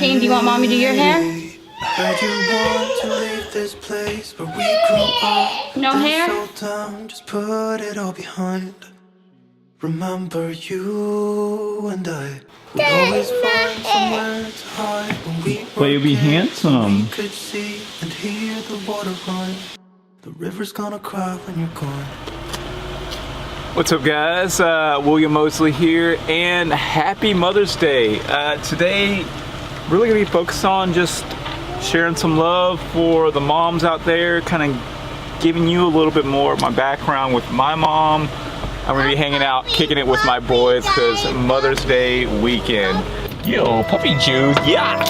Kane, do you want mommy to do your hair? Heard you want to leave this place where we grew up. No hair? So dumb, just put it all behind. Remember you and I would always find somewhere to hide when we were Well, you'll be kids, handsome. we could see and hear the water run. The river's gonna cry when you're gone. What's up, guys? William Mosley here, and happy Mother's Day. Today, really gonna be focused on just sharing some love for the moms out there, kind of giving you a little bit more of my background with my mom. I'm gonna be hanging out, kicking it with my boys, because Mother's Day weekend. Yo, puppy juice, yuck!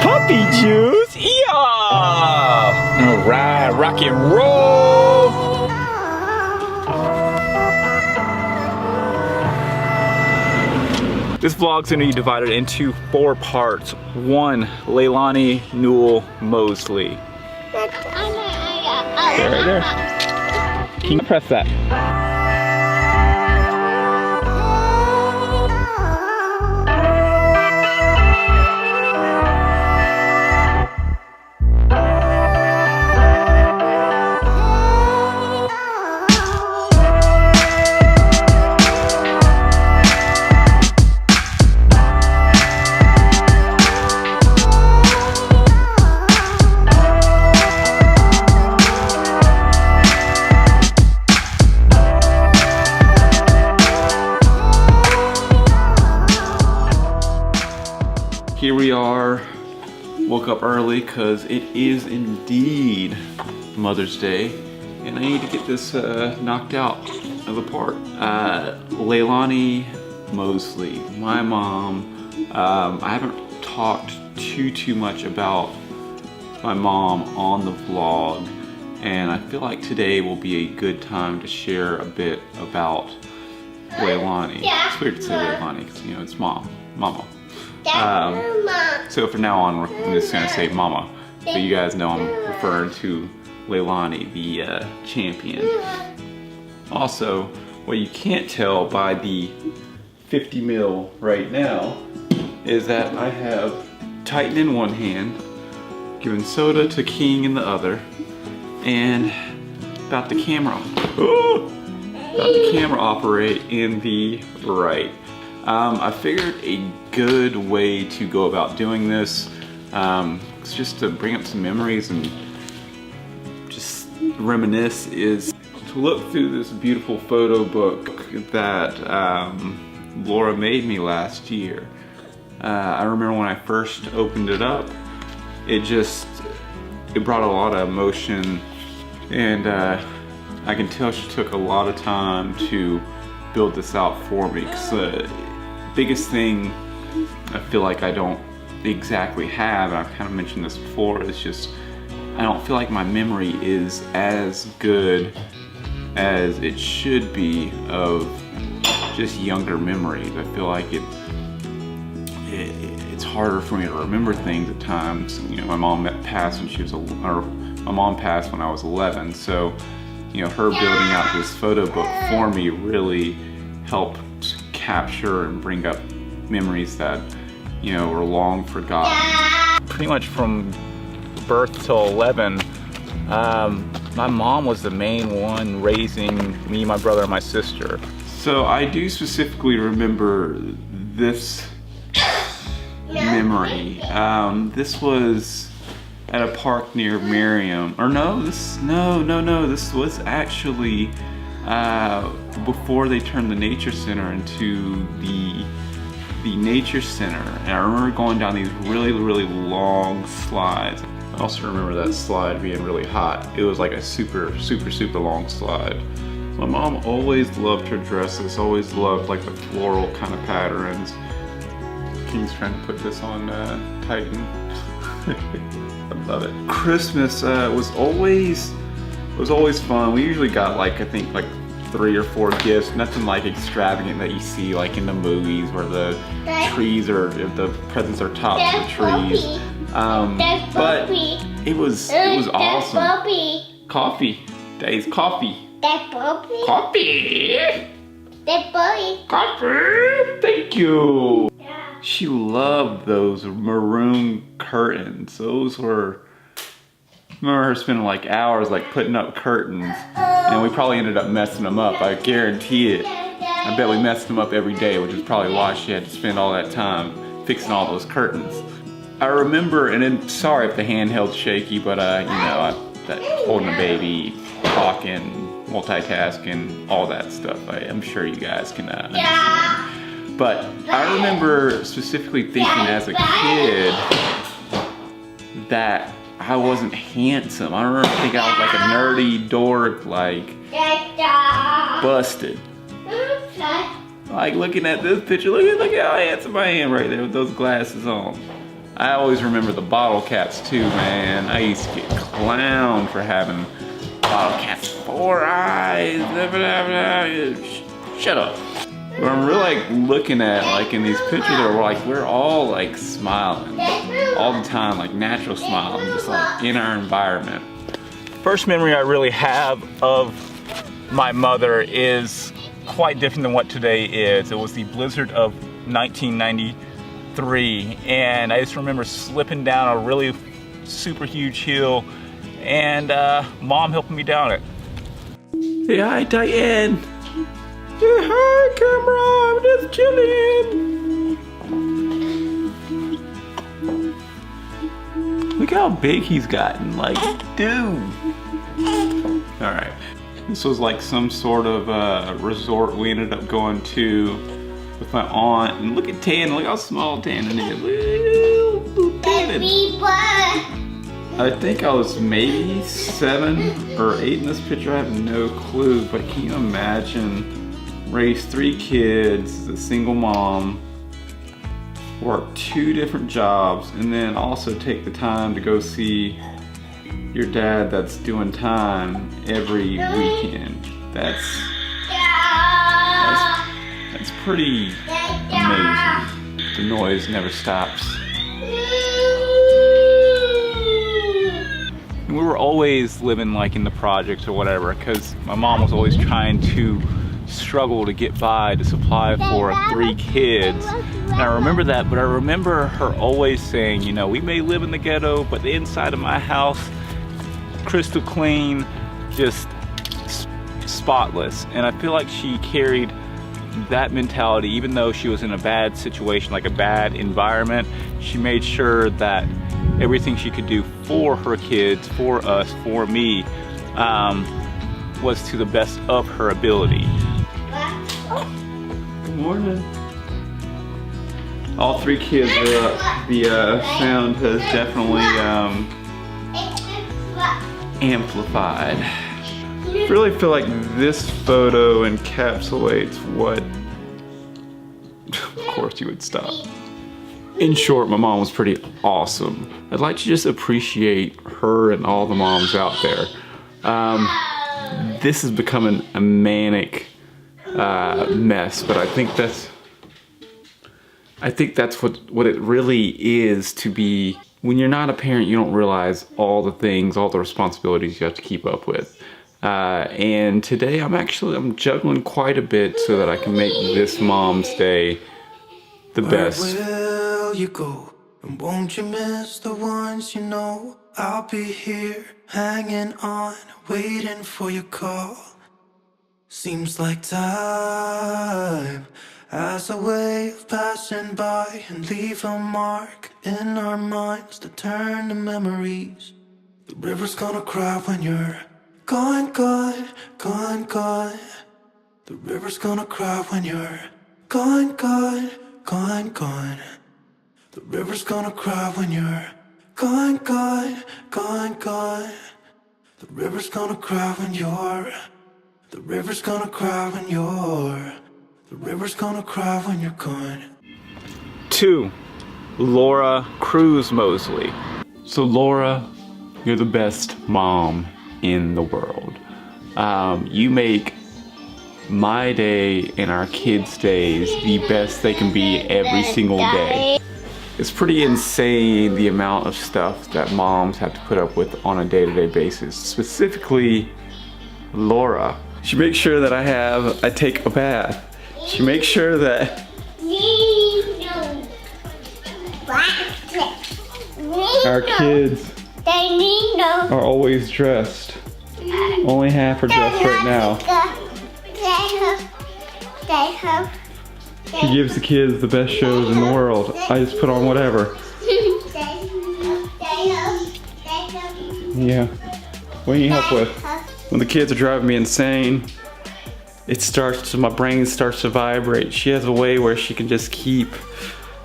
Puppy juice, yeah! All right, rock and roll! This vlog's gonna be divided into 4 parts. 1, Leilani Newell Mosley. Right there. Can you press that? Here we are, woke up early because it is indeed Mother's Day, and I need to get this knocked out of the park. Leilani Mosley, my mom. I haven't talked too much about my mom on the vlog, and I feel like today will be a good time to share a bit about Leilani. It's weird to say Leilani because, you know, it's mama. So from now on, I'm just gonna say mama. So you guys know I'm referring to Leilani, the champion. Also, what you can't tell by the 50 mil right now is that I have Titan in one hand, giving soda to King in the other, and about the camera operate in the right. I figured a good way to go about doing this is just to bring up some memories and just reminisce, is to look through this beautiful photo book that Laura made me last year. I remember when I first opened it up, it brought a lot of emotion, and I can tell she took a lot of time to build this out for me, because the biggest thing I feel like I don't exactly have, and I've kind of mentioned this before, is just I don't feel like my memory is as good as it should be of just younger memories. I feel like it's harder for me to remember things at times. You know, my mom passed when my mom passed when I was 11, so you know, her building out this photo book for me really helped capture and bring up memories that, you know, were long forgotten. Pretty much from birth till 11, my mom was the main one raising me, my brother, and my sister. So I do specifically remember this memory. This was at a park near Merriam, or this was actually before they turned the nature center into the nature center. And I remember going down these really long slides. I also remember that slide being really hot. It was like a super long slide. My mom always loved her dresses, always loved like the floral kind of patterns. King's trying to put this on Titan. I love it. Christmas was always fun. We usually got like, I think like 3 or 4 gifts, nothing like extravagant that you see like in the movies where the trees or the presents are topped to the trees. But it was awesome. Coffee. Daddy's coffee. Coffee. Coffee. Thank you. She loved those maroon curtains. Those were, I remember her spending like hours like putting up curtains, and we probably ended up messing them up. I guarantee it. I bet we messed them up every day, which is probably why she had to spend all that time fixing all those curtains. I remember, and then, sorry if the handheld's shaky, but you know, holding a baby, talking, multitasking, all that stuff. I'm sure you guys can understand. But I remember specifically thinking as a kid that I wasn't handsome. I remember thinking I was like a nerdy dork, like busted. Like looking at this picture, look at how handsome I am right there with those glasses on. I always remember the bottle caps too, man. I used to get clowned for having bottle caps, 4 eyes, shut up. But I'm really like looking at like in these pictures that we're all like smiling all the time, like natural smiling, just like in our environment. First memory I really have of my mother is quite different than what today is. It was the blizzard of 1993, and I just remember slipping down a really super huge hill and Mom helping me down it. Say hi, Diane. Say hi, camera, I'm just chilling. Look how big he's gotten, like, dude. All right, this was like some sort of resort we ended up going to with my aunt. And look at Tan, look how small Tannen is. Little Tannen. I think I was maybe 7 or 8 in this picture, I have no clue, but can you imagine? Raised 3 kids, a single mom, work 2 different jobs, and then also take the time to go see your dad that's doing time every weekend. That's pretty amazing. The noise never stops. We were always living like in the projects or whatever, because my mom was always trying to struggle to get by to supply for 3 kids. And I remember that, but I remember her always saying, you know, we may live in the ghetto, but the inside of my house, crystal clean, just spotless. And I feel like she carried that mentality, even though she was in a bad situation, like a bad environment. She made sure that everything she could do for her kids, for us, for me, was to the best of her ability. Good morning. All 3 kids are up. The sound has definitely amplified. I really feel like this photo encapsulates what, of course you would stop. In short, my mom was pretty awesome. I'd like to just appreciate her and all the moms out there. This is becoming a manic mess, but I think that's what it really is to be. When you're not a parent, you don't realize all the things, all the responsibilities you have to keep up with. And today I'm juggling quite a bit so that I can make this Mom's Day the best. Where will you go? And won't you miss the ones you know? I'll be here, hanging on, waiting for your call. Seems like time has a way of passing by and leave a mark in our minds that turn to memories. The river's gonna cry when you're gone, gone, gone, gone. The river's gonna cry when you're gone, gone, gone, gone. The river's gonna cry when you're gone, gone, gone, gone. The river's gonna cry when you're. The river's gonna cry when you're. The river's gonna cry when you're gone. 2, Laura Cruz Mosley. So Laura, you're the best mom in the world. You make my day and our kids' days the best they can be every single day. It's pretty insane the amount of stuff that moms have to put up with on a day-to-day basis. Specifically, Laura. She makes sure that I take a bath. She makes sure that Our kids are always dressed. Only half are dressed right now. She gives the kids the best shows in the world. I just put on whatever. Yeah. What do you need help with? When the kids are driving me insane, my brain starts to vibrate. She has a way where she can just keep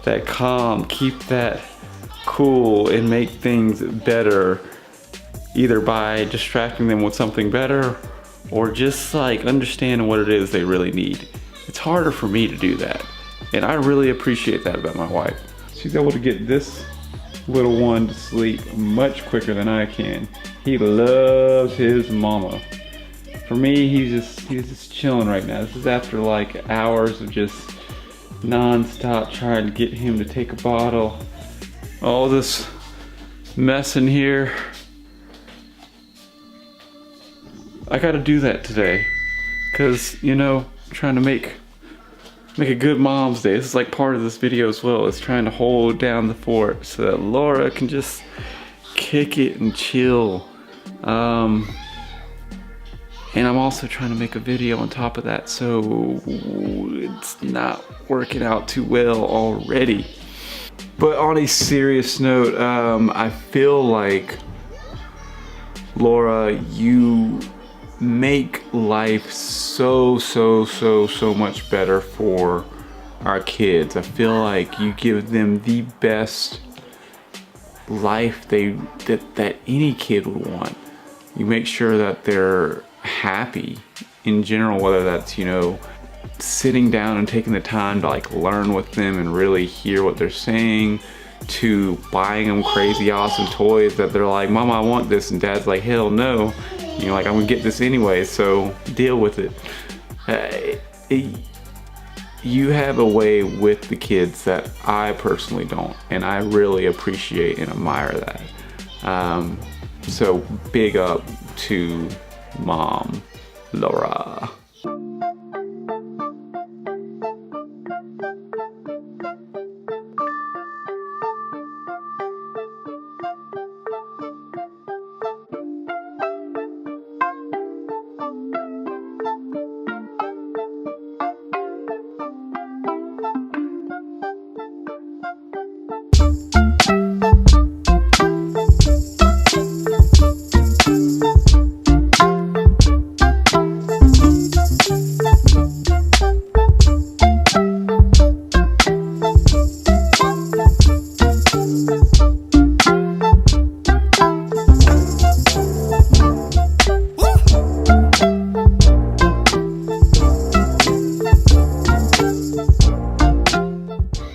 that calm, keep that cool, and make things better, either by distracting them with something better or just like understanding what it is they really need. It's harder for me to do that, and I really appreciate that about my wife. She's able to get this little one to sleep much quicker than I can. He loves his mama. For me, he's just chilling right now. This is after like hours of just non-stop trying to get him to take a bottle. All this mess in here. I gotta do that today. Cause, you know, trying to make a good mom's day. This is like part of this video as well. It's trying to hold down the fort so that Laura can just kick it and chill. And I'm also trying to make a video on top of that, so it's not working out too well already. But on a serious note, I feel like, Laura, you make life so much better for our kids. I feel like you give them the best life that any kid would want. You make sure that they're happy in general, whether that's, you know, sitting down and taking the time to like learn with them and really hear what they're saying, to buying them crazy awesome toys that they're like, Mama, I want this, and Dad's like, hell no. You know, like, I'm gonna get this anyway, so deal with it. You have a way with the kids that I personally don't, and I really appreciate and admire that. So big up to Mom Laura.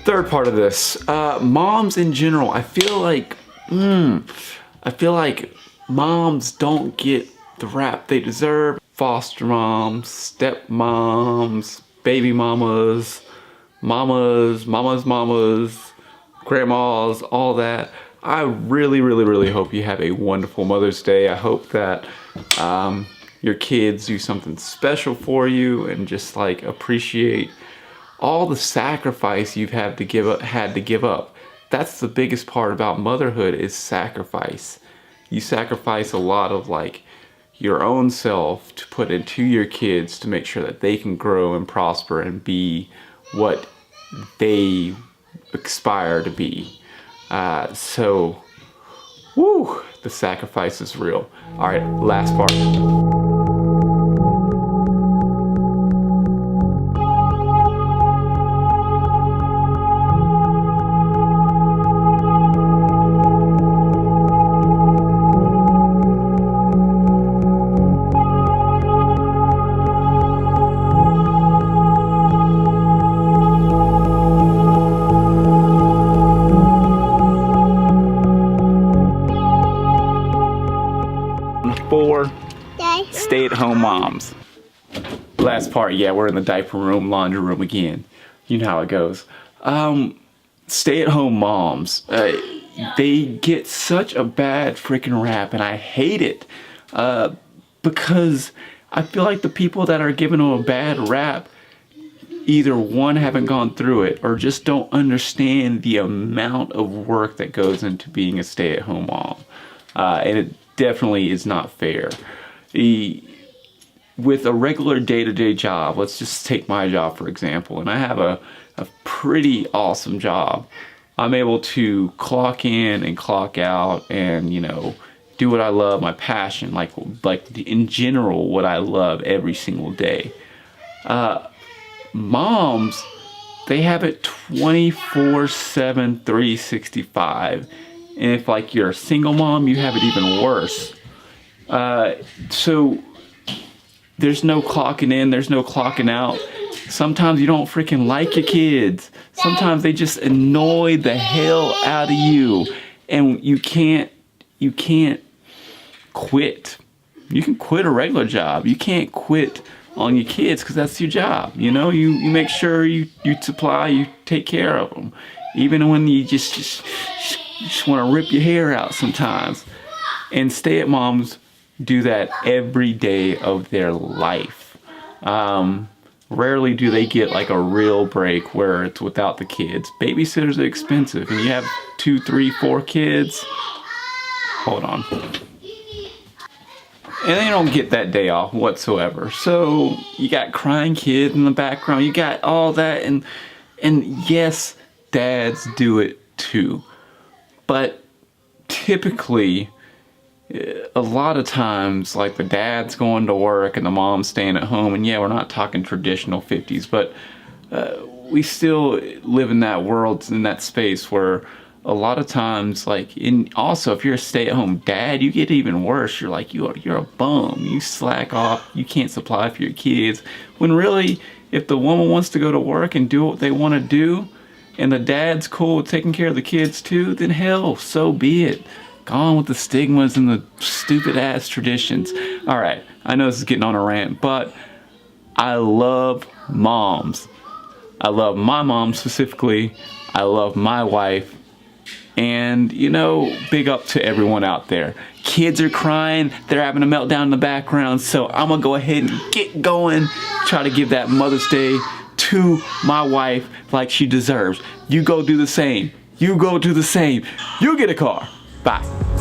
Third part of this, moms in general, I feel like moms don't get the rap they deserve. Foster moms, stepmoms, baby mamas, mamas, grandmas, all that. I really hope you have a wonderful Mother's Day. I hope that your kids do something special for you and just like appreciate all the sacrifice you've had to give up. That's the biggest part about motherhood, is sacrifice. You sacrifice a lot of like your own self to put into your kids to make sure that they can grow and prosper and be what they aspire to be. So, woo, the sacrifice is real. All right, last part. For stay-at-home moms. Last part, yeah, we're in the diaper room, laundry room again. You know how it goes. Stay-at-home moms, they get such a bad freaking rap, and I hate it. Because I feel like the people that are giving them a bad rap either one, haven't gone through it, or just don't understand the amount of work that goes into being a stay-at-home mom. And it definitely is not fair. With a regular day-to-day job, let's just take my job for example, and I have a pretty awesome job. I'm able to clock in and clock out and, you know, do what I love, my passion, like in general, what I love every single day. Moms, they have it 24/7, 365. And if like you're a single mom, you have it even worse. So there's no clocking in, there's no clocking out. Sometimes you don't freaking like your kids. Sometimes they just annoy the hell out of you. And you can't quit. You can quit a regular job. You can't quit on your kids because that's your job. You know, you make sure you supply, you take care of them. Even when you just want to rip your hair out sometimes. And stay-at-moms do that every day of their life. Rarely do they get like a real break where it's without the kids. Babysitters are expensive, and you have 2, 3, 4 kids. Hold on. And they don't get that day off whatsoever. So you got crying kids in the background. You got all that, and yes, dads do it too. But typically, a lot of times, like the dad's going to work and the mom's staying at home. And yeah, we're not talking traditional 50s, but we still live in that world, in that space where a lot of times, like, also if you're a stay-at-home dad, you get even worse. You're like, you're a bum. You slack off. You can't supply for your kids. When really, if the woman wants to go to work and do what they want to do, and the dad's cool with taking care of the kids too, then hell, so be it. Gone with the stigmas and the stupid ass traditions. All right, I know this is getting on a rant, but I love moms. I love my mom specifically. I love my wife. And, you know, big up to everyone out there. Kids are crying. They're having a meltdown in the background. So I'm going to go ahead and get going. Try to give that Mother's Day to my wife like she deserves. You go do the same. You go do the same. You get a car. Bye.